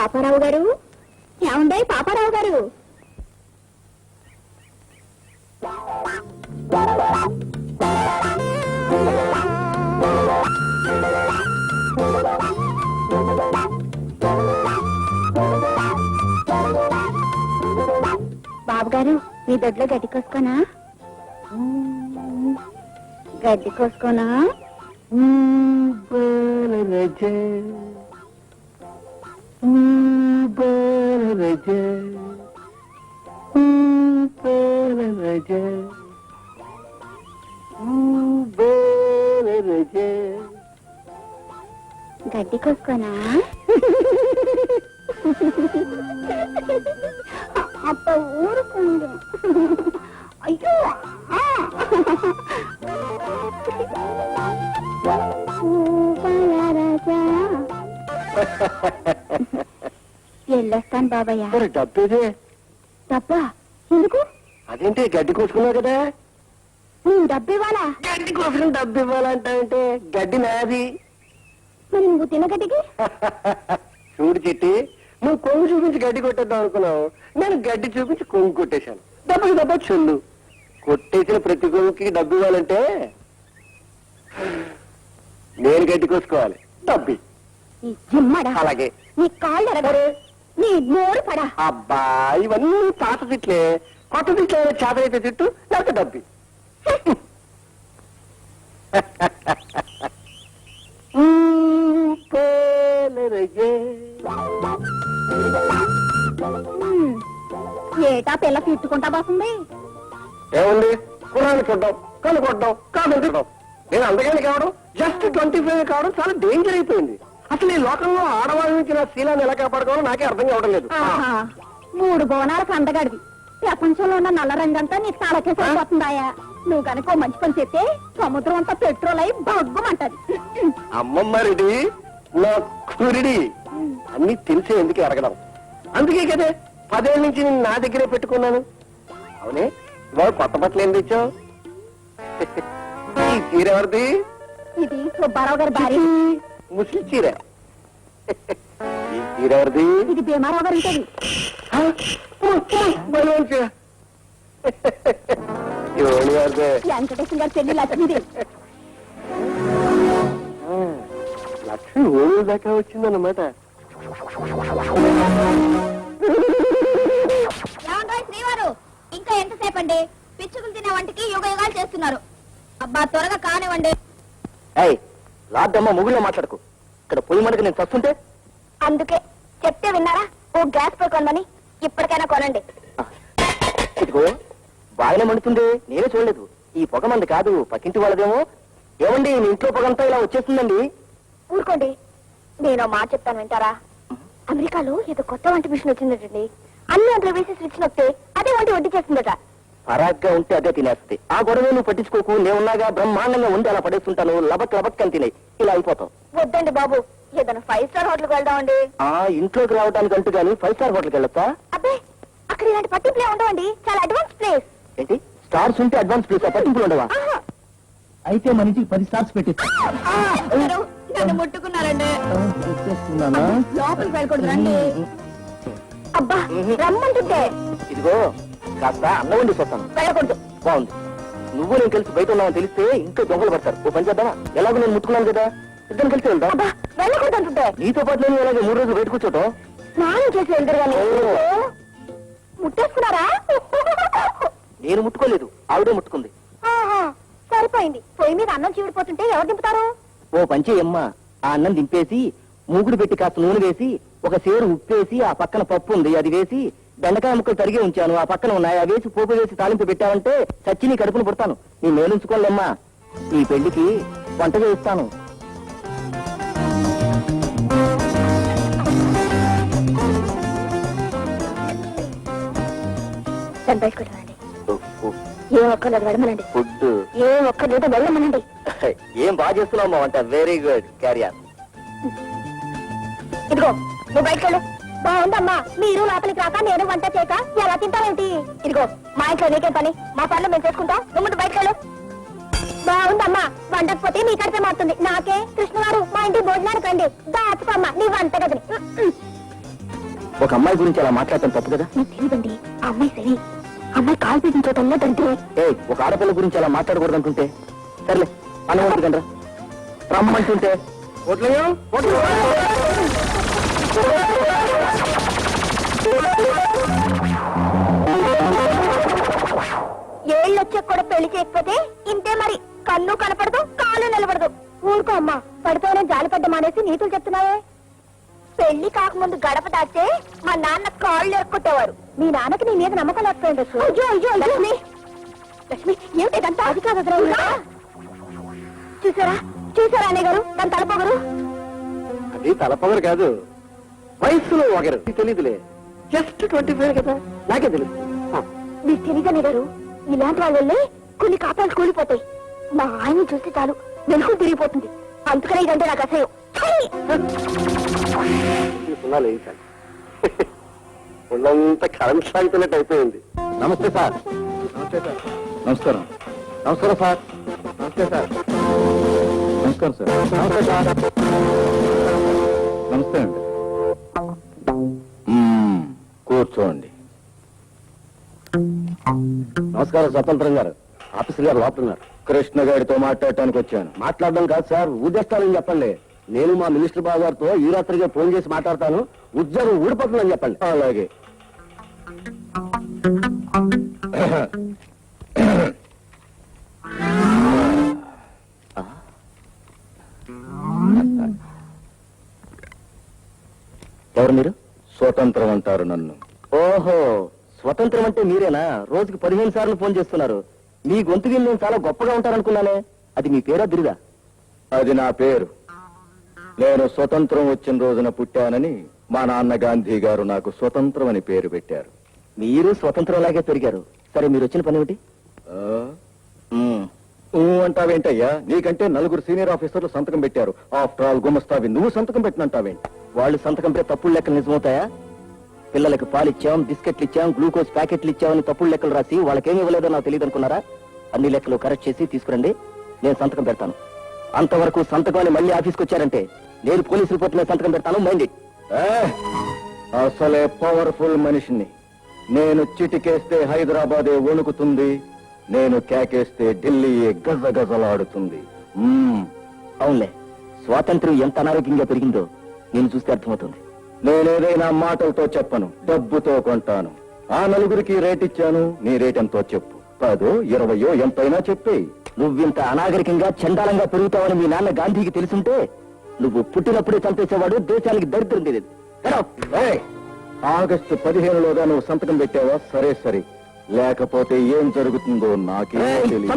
పాపారావు గారు, ఏముండే పాపారావు గారు? బాబు గారు, మీ దొడ్లో గడ్డి కోసుకోనా? గడ్డి కోసుకోనా? గడ్డి కోసుకోనా? అప్ప ఊరుకుంది. అయ్యో వెళ్ళొస్తాను బాబయ్య. డబ్బేదే. డబ్బా ఎందుకు? అదేంటి గడ్డి కోసుకున్నావు కదా? డబ్బు ఇవ్వాలా? గడ్డి కోసుకుని డబ్బు ఇవ్వాలంటే గడ్డి నాది. మరి నువ్వు తిన్న గడ్డికి? చూడు చిట్టి, నువ్వు కొంగు చూపించి గడ్డి కొట్టేద్దాం అనుకున్నావు, నేను గడ్డి చూపించి కొంగు కొట్టేశాను. డబ్బుకి డబ్బు చెల్లు. కొట్టేసిన ప్రతి కొంగుకి డబ్బు ఇవ్వాలంటే నేను గడ్డి కోసుకోవాలి. డబ్బి అలాగే. నీ కాళ్ళు ఎరగరు, నీ నోరు పడా. అబ్బా, ఇవన్నీ పాత తిట్లే. కొత్త తిట్లే చేతనైతే తిట్టు, లేకపోతే డబ్బి. ఏటా పిల్ల తిట్టుకుంటా బాగుంది. ఏముంది, కుర్రాన్ని చూడ్డం, కళ్ళు కొట్టడం, కాదని తిట్టడం. నేను అందగానే కావడం, జస్ట్ 25 కావడం చాలా డేంజర్ అయిపోయింది. అసలు ఈ లోకంలో ఆడవాళ్ళ నుంచి నా శీలాన్ని ఎలా కాపాడుకోవాలో నాకే అర్థం కావడం లేదు. 3 బోనాలకు అందగాడివి. ప్రపంచంలో ఉన్న నల్ల రంగంతా నీకు తలకే సరిపోతుందాయా? నువ్వు కనుక మంచి పని చెప్తే సముద్రం అంతా పెట్రోల్ అయి భగ్గుమంటది. అమ్మమ్మ రెడ్డి, నా కురిడి అన్ని తెలిసే ఎందుకు అడగడం. అందుకే కదే 10 ఏళ్ళ నుంచి నేను నా దగ్గరే పెట్టుకున్నాను. అవునే, ఇవాళ కొత్త బట్టలు ఏం తెచ్చావు? ఈ చీర ఎవరిది? ఇది సుబ్బారావు గారి భార్య. ముసలి చీర. ఈ చీర ఎవరిది? ఇది భీమారావు గారి చీర. వెంకటేశ్వర గారి చెల్లి లక్ష్మీది. లక్ష్మి ఓడి దాకా వచ్చిందన్నమాట. శ్రీవారు, ఇంకా ఎంతసేపు అండి? పిచ్చుకులు తినే వంటికి యుగ యుగాలు చేస్తున్నారు. అబ్బా, త్వరగా కానివ్వండి. లాద్దమ్మ ముగుళ్ళో మాట్లాడుకో. ఇక్కడ పొయ్యి మనకి నేను చస్తుంటే. అందుకే చెప్తే విన్నారా? ఓ గ్యాస్ పొయ్యి కొనమని. ఇప్పటికైనా కొనండి. ఇదిగో బాగానే మండుతుంది, నేనే చూడలేదు. ఈ పొగ మంది కాదు, పక్కింటి వాళ్ళదేమో. ఏమండి, మీ ఇంట్లో పొగంతా ఇలా వచ్చేస్తుందండి. ఊరుకోండి, నేను మాట చెప్తాను వింటారా? అమెరికాలో ఏదో కొత్త వంట మిషన్ వచ్చిందటండి. అన్ని అందులో వేసి స్విచ్ నొక్కితే అదే వంట వడ్డీ చేస్తుందట. పరాగ్గా ఉంటే అదే తినేస్తుంది. ఆ గొడవ నువ్వు పట్టించుకోకు. నేనున్నాగా, బ్రహ్మాండంగా ఉండి అలా పడేస్తుంటాను. లబక్ లబక్ అని తినే ఇలా అయిపోతావు. వద్దండి బాబు, ఏదైనా 5 స్టార్ హోటల్కి వెళ్దామండి. ఇంట్లోకి రావడానికి అంటూ గానీ 5 స్టార్ హోటల్కి వెళ్ళొచ్చా? అబ్బే, అక్కడ ఇలాంటి పట్టింపులే ఉండవండి. చాలా అడ్వాన్స్ ప్లేస్. ఏంటి, స్టార్స్ ఉంటే అడ్వాన్స్ ప్లేస్? పట్టింపులు ఉండవా? అయితే మన ఇంటికి 10 స్టార్స్ పెట్టిస్తా. ముట్టుకున్నారండి. లోపలికి వెళ్ళకూడదు రండి. అబ్బా, రమ్మంటుంటే. ఇదిగో కాస్త అన్నం వండి వస్తాను. వెళ్ళకూడదు. బాగుంది. నువ్వు నేను కలిసి బయట ఉన్నామని తెలిస్తే ఇంట్లో దొంగలు పడతారు. ఓ పని చేద్దామా? ఎలాగో నేను ముట్టుకున్నాను కదా, ఇద్దరం కలిసి వెళ్దాం. వెళ్ళకూడదు అంటుంటే. నీతో పాటు నేను ఎలాగే 3 రోజులు బయట కూర్చోటం. స్నానం చేసి వెళ్తారు కానీ ముట్టేసుకున్నారా? నేను ముట్టుకోలేదు, ఆవిడే ముట్టుకుంది. సరిపోయింది. పొయ్యి మీద అన్నం చీడిపోతుంటే ఎవరు దింపుతారు? ఓ పంచే అమ్మ, ఆ అన్నం దింపేసి మూగుడు పెట్టి కాస్త నూనె వేసి, ఒక సేరు ఉప్పేసి, ఆ పక్కన పప్పు ఉంది అది వేసి, బెండకాయ ముక్కలు తరిగి ఉంచాను, ఆ పక్కన ఉన్నాయి, అవి వేసి పోపు వేసి తాలింపు పెట్టావంటే చచ్చి నీ కడుపును పుడతాను. నీ మేలుంచుకోలేమ్మా. నీ పెళ్లికి వంట చేయిస్తాను. ఏం ఒక్కర్లేదు, వెళ్ళమనండి. ఫుడ్ ఏం ఒక్కర్లేదు, వెళ్ళమనండి. ఏం బాగా చేస్తున్నావు వంట. Very good, carrier. ఇదిగో, నువ్వు బయటకెళ్ళు. బాగుందమ్మా, మీరు లోపలికి రాక నేను వంట చేయక ఎలా తింటారేంటి? ఇదిగో, మా ఇంట్లో నీకేం పని? మా పనులు మేము చేసుకుంటాం. నువ్వు ముందు బయటకెళ్ళు. బాగుందమ్మా, వండకపోతే మీ కడితే మారుతుంది. నాకే కృష్ణ గారు మా ఇంటికి భోజనానికి రండి. దాచుకోమ్మా నీ వంట గదిని. ఒక అమ్మాయి గురించి అలా మాట్లాడటం తప్పు కదా? మీకు తెలియదండి, ఆ అమ్మాయి సరే, అమ్మాయి కాలు పెట్టిన చోటల్లో దరిద్రమే. ఏ ఒక ఆడపిల్ల గురించి అలా మాట్లాడకూడదు అనుకుంటే సర్లే అనుకుంటు కండ్రా రమ్మంటుంటే ఏళ్ళొచ్చే కూడా పెళ్లి చేయకపోతే ఇంతే మరి. కన్ను కనపడదు, కాలు నిలబడదు. ఊరుకో అమ్మా, పడిపోయిన జాలిపడ్డ మానేసి నీతులు చెప్తున్నావే. పెళ్లి కాకముందు గడప దాటితే మా నాన్న కాళ్ళు ఎరుక్కొట్టేవారు. మీ నాన్నకి నీ మీద నమ్మకం లేకపోయిండొచ్చు. అయ్యో అయ్యో లక్ష్మి, లక్ష్మి ఏమిటంతా? అది కాదు వదిలేయ్యా. చూసారా చూసారా అన్నయ్య గారు దాని తలపొగరు? అది తలపొగరు కాదు, వయస్సులో ఒకరు తెలీదులే. జస్ట్ 25 కదా, నాకే తెలుసు. మీకు తెలియదనే గారు, ఇలాంటి వాళ్ళ వల్లే కొన్ని కాపాలు కూలిపోతాయి. మా ఆయన చూస్తే చాలు వెనుక తిరిగిపోతుంది. అందుకనే ఇదంటే నాకు అసహ్యం. ఒళ్ళంతా కరెంట్ సాగుతున్నట్టు అయిపోయింది. నమస్తే సార్. నమస్తే సార్. నమస్కారం. నమస్కారం సార్. నమస్తే సార్. నమస్కారం సార్. నమస్తే సార్. నమస్తే అండి. కూర్చోండి. నమస్కారం స్వతంత్రం గారు. ఆఫీసర్ గారు లోపలున్నారు. కృష్ణ గారితో మాట్లాడటానికి వచ్చాను. మాట్లాడడం కాదు సార్, ఊదేస్తానని చెప్పండి. నేను మా మినిస్టర్ బాబు గారితో ఈ రాత్రిగా ఫోన్ చేసి మాట్లాడతాను. ఉద్యోగం ఊడిపోతుందని చెప్పండి. అలాగే. ఎవరు మీరు? స్వతంత్రం అంటారు నన్ను. ఓహో, స్వతంత్రం అంటే మీరేనా? రోజుకి 15 సార్లు ఫోన్ చేస్తున్నారు. మీ గొంతు విని నేను చాలా గొప్పగా ఉంటారనుకున్నానే. అది మీ పేరా బిరుదా? అది నా పేరు. నేను స్వతంత్రం వచ్చిన రోజున పుట్టానని మా నాన్న గాంధీ గారు నాకు స్వతంత్రం అని పేరు పెట్టారు. మీరు స్వతంత్రంలాగే పెరిగారు. సరే, మీరు వచ్చిన పని ఏమిటి? అంటావేంటయ్యా? నీకంటే 4 సీనియర్ ఆఫీసర్లు సంతకం పెట్టారు. ఆఫ్టర్ ఆల్ గుమస్తావి నువ్వు సంతకం పెట్టినంటావేంటి? వాళ్ళు సంతకం పెట్టి తప్పుడు లెక్కలు నిజమవుతాయా? పిల్లలకు పాలు ఇచ్చాం, బిస్కెట్లు ఇచ్చాం, గ్లూకోజ్ ప్యాకెట్లు ఇచ్చామని తప్పుడు లెక్కలు రాసి వాళ్ళకేమి ఇవ్వలేదో నాకు తెలియదు అనుకున్నారా? అన్ని లెక్కలు కరెక్ట్ చేసి తీసుకురండి, నేను సంతకం పెడతాను. అంతవరకు సంతకం అని మళ్ళీ ఆఫీస్కి వచ్చారంటే నేను పోలీస్ రిపోర్ట్ మీద సంతకం పెడతాను. మైండ్. అసలే పవర్ఫుల్ మనిషిని. నేను చిటికేస్తే హైదరాబాదే వణుకుతుంది, నేను కేకేస్తే ఢిల్లీ గజగజలాడుతుంది. అవునులే, స్వాతంత్ర్యం ఎంత అనారోగ్యంగా పెరిగిందో నేను చూస్తే అర్థమవుతుంది. నేనేదైనా మాటలతో చెప్పను, డబ్బుతో కొంటాను. ఆ 4గురికి రేట్ ఇచ్చాను, నీ రేట్ ఎంతో చెప్పు. 10, 20 ఎంతైనా చెప్పి. నువ్వింత అనాగరికంగా చండాలంగా పెరుగుతావని మీ నాన్న గాంధీకి తెలుసుంటే నువ్వు పుట్టినప్పుడే చంపేసేవాడు, దేశానికి దరిద్రం తెలియదు. ఆగస్టు 15లోగా నువ్వు సంతకం పెట్టావా? సరే సరే, లేకపోతే ఏం జరుగుతుందో నాకే తెలియదు.